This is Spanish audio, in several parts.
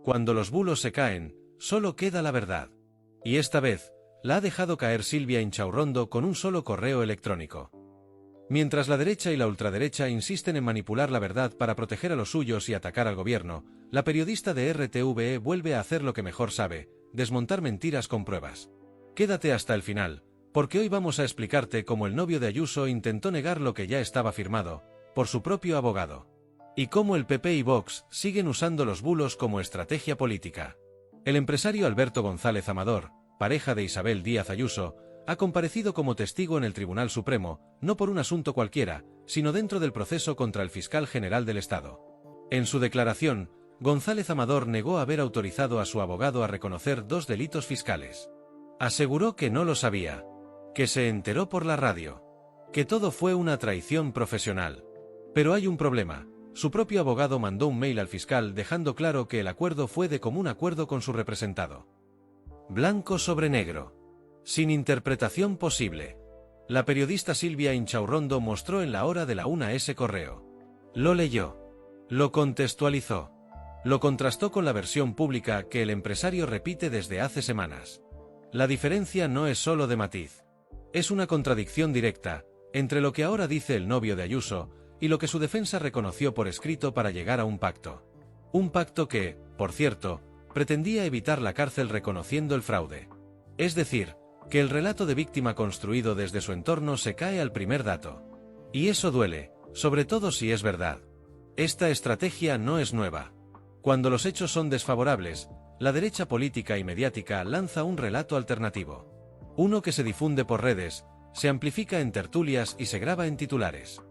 Cuando los bulos se caen, solo queda la verdad. Y esta vez, la ha dejado caer Silvia Inchaurrondo con un solo correo electrónico. Mientras la derecha y la ultraderecha insisten en manipular la verdad para proteger a los suyos y atacar al gobierno, la periodista de RTVE vuelve a hacer lo que mejor sabe, desmontar mentiras con pruebas. Quédate hasta el final, porque hoy vamos a explicarte cómo el novio de Ayuso intentó negar lo que ya estaba firmado, por su propio abogado. Y cómo el PP y Vox siguen usando los bulos como estrategia política. El empresario Alberto González Amador, pareja de Isabel Díaz Ayuso, ha comparecido como testigo en el Tribunal Supremo, no por un asunto cualquiera, sino dentro del proceso contra el fiscal general del Estado. En su declaración, González Amador negó haber autorizado a su abogado a reconocer 2 delitos fiscales. Aseguró que no lo sabía, que se enteró por la radio, que todo fue una traición profesional. Pero hay un problema. Su propio abogado mandó un mail al fiscal dejando claro que el acuerdo fue de común acuerdo con su representado. Blanco sobre negro. Sin interpretación posible. La periodista Silvia Inchaurrondo mostró en la hora de la una ese correo. Lo leyó. Lo contextualizó. Lo contrastó con la versión pública que el empresario repite desde hace semanas. La diferencia no es solo de matiz. Es una contradicción directa, entre lo que ahora dice el novio de Ayuso, y lo que su defensa reconoció por escrito para llegar a un pacto. Un pacto que, por cierto, pretendía evitar la cárcel reconociendo el fraude. Es decir, que el relato de víctima construido desde su entorno se cae al primer dato. Y eso duele, sobre todo si es verdad. Esta estrategia no es nueva. Cuando los hechos son desfavorables, la derecha política y mediática lanza un relato alternativo. Uno que se difunde por redes, se amplifica en tertulias y se graba en titulares.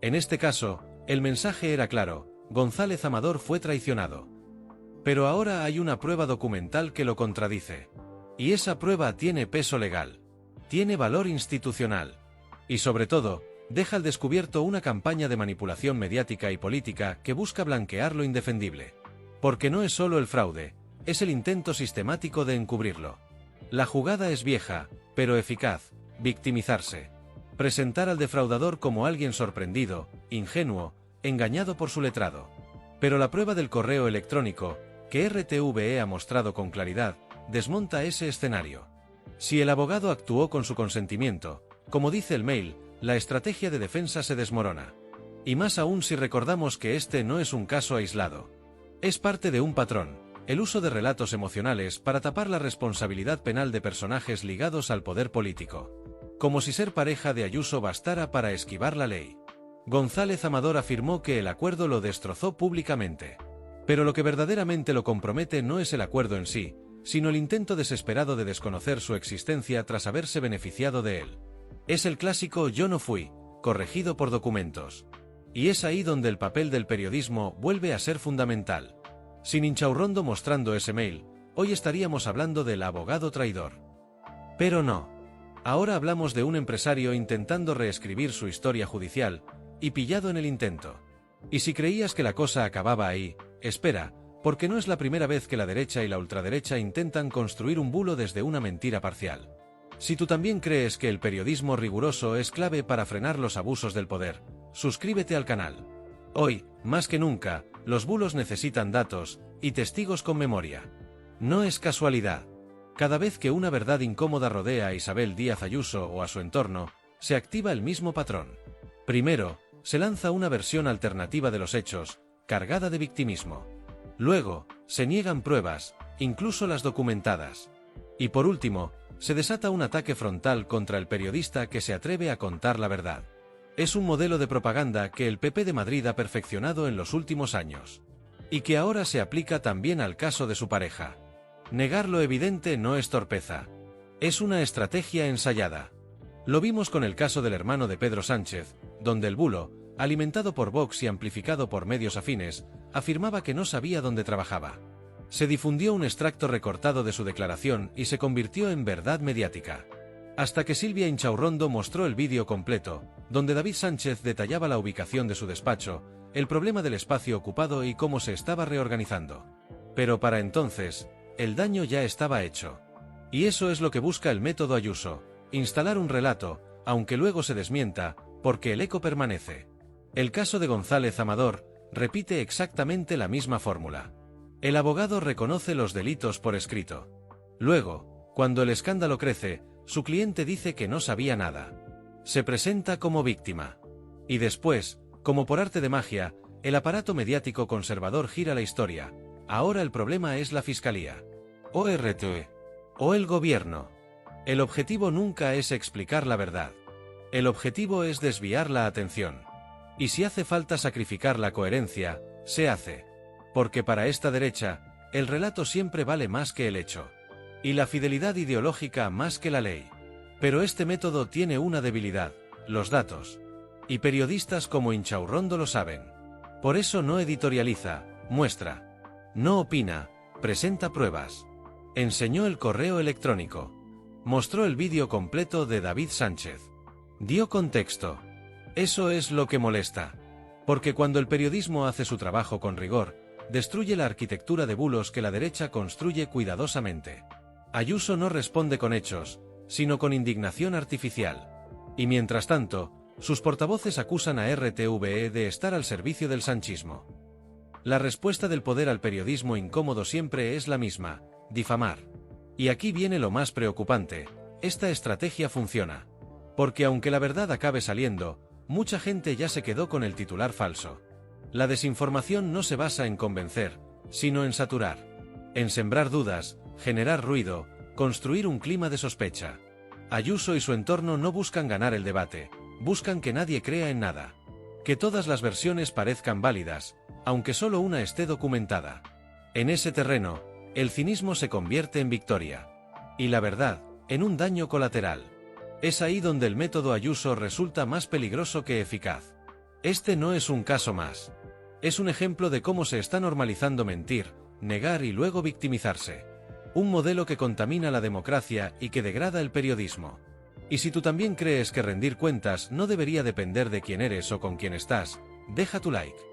En este caso, el mensaje era claro: González Amador fue traicionado. Pero ahora hay una prueba documental que lo contradice. Y esa prueba tiene peso legal. Tiene valor institucional. Y sobre todo, deja al descubierto una campaña de manipulación mediática y política que busca blanquear lo indefendible. Porque no es solo el fraude, es el intento sistemático de encubrirlo. La jugada es vieja, pero eficaz: victimizarse. Presentar al defraudador como alguien sorprendido, ingenuo, engañado por su letrado. Pero la prueba del correo electrónico, que RTVE ha mostrado con claridad, desmonta ese escenario. Si el abogado actuó con su consentimiento, como dice el mail, la estrategia de defensa se desmorona. Y más aún si recordamos que este no es un caso aislado. Es parte de un patrón: el uso de relatos emocionales para tapar la responsabilidad penal de personajes ligados al poder político. Como si ser pareja de Ayuso bastara para esquivar la ley. González Amador afirmó que el acuerdo lo destrozó públicamente. Pero lo que verdaderamente lo compromete no es el acuerdo en sí, sino el intento desesperado de desconocer su existencia tras haberse beneficiado de él. Es el clásico "yo no fui", corregido por documentos. Y es ahí donde el papel del periodismo vuelve a ser fundamental. Sin Inchaurrondo mostrando ese mail, hoy estaríamos hablando del abogado traidor. Pero no. Ahora hablamos de un empresario intentando reescribir su historia judicial, y pillado en el intento. Y si creías que la cosa acababa ahí, espera, porque no es la primera vez que la derecha y la ultraderecha intentan construir un bulo desde una mentira parcial. Si tú también crees que el periodismo riguroso es clave para frenar los abusos del poder, suscríbete al canal. Hoy, más que nunca, los bulos necesitan datos y testigos con memoria. No es casualidad. Cada vez que una verdad incómoda rodea a Isabel Díaz Ayuso o a su entorno, se activa el mismo patrón. Primero, se lanza una versión alternativa de los hechos, cargada de victimismo. Luego, se niegan pruebas, incluso las documentadas. Y por último, se desata un ataque frontal contra el periodista que se atreve a contar la verdad. Es un modelo de propaganda que el PP de Madrid ha perfeccionado en los últimos años. Y que ahora se aplica también al caso de su pareja. Negar lo evidente no es torpeza. Es una estrategia ensayada. Lo vimos con el caso del hermano de Pedro Sánchez, donde el bulo, alimentado por Vox y amplificado por medios afines, afirmaba que no sabía dónde trabajaba. Se difundió un extracto recortado de su declaración y se convirtió en verdad mediática. Hasta que Silvia Inchaurrondo mostró el vídeo completo, donde David Sánchez detallaba la ubicación de su despacho, el problema del espacio ocupado y cómo se estaba reorganizando. Pero para entonces, el daño ya estaba hecho. Y eso es lo que busca el método Ayuso: instalar un relato, aunque luego se desmienta, porque el eco permanece. El caso de González Amador repite exactamente la misma fórmula. El abogado reconoce los delitos por escrito. Luego, cuando el escándalo crece, su cliente dice que no sabía nada. Se presenta como víctima. Y después, como por arte de magia, el aparato mediático conservador gira la historia. Ahora el problema es la fiscalía. O RTE. O el gobierno. El objetivo nunca es explicar la verdad. El objetivo es desviar la atención. Y si hace falta sacrificar la coherencia, se hace. Porque para esta derecha, el relato siempre vale más que el hecho. Y la fidelidad ideológica más que la ley. Pero este método tiene una debilidad: los datos. Y periodistas como Inchaurrondo lo saben. Por eso no editorializa, muestra. No opina, presenta pruebas. Enseñó el correo electrónico. Mostró el vídeo completo de David Sánchez. Dio contexto. Eso es lo que molesta. Porque cuando el periodismo hace su trabajo con rigor, destruye la arquitectura de bulos que la derecha construye cuidadosamente. Ayuso no responde con hechos, sino con indignación artificial. Y mientras tanto, sus portavoces acusan a RTVE de estar al servicio del sanchismo. La respuesta del poder al periodismo incómodo siempre es la misma: difamar. Y aquí viene lo más preocupante: esta estrategia funciona. Porque aunque la verdad acabe saliendo, mucha gente ya se quedó con el titular falso. La desinformación no se basa en convencer, sino en saturar. En sembrar dudas, generar ruido, construir un clima de sospecha. Ayuso y su entorno no buscan ganar el debate, buscan que nadie crea en nada. Que todas las versiones parezcan válidas, aunque solo una esté documentada. En ese terreno, el cinismo se convierte en victoria. Y la verdad, en un daño colateral. Es ahí donde el método Ayuso resulta más peligroso que eficaz. Este no es un caso más. Es un ejemplo de cómo se está normalizando mentir, negar y luego victimizarse. Un modelo que contamina la democracia y que degrada el periodismo. Y si tú también crees que rendir cuentas no debería depender de quién eres o con quién estás, deja tu like.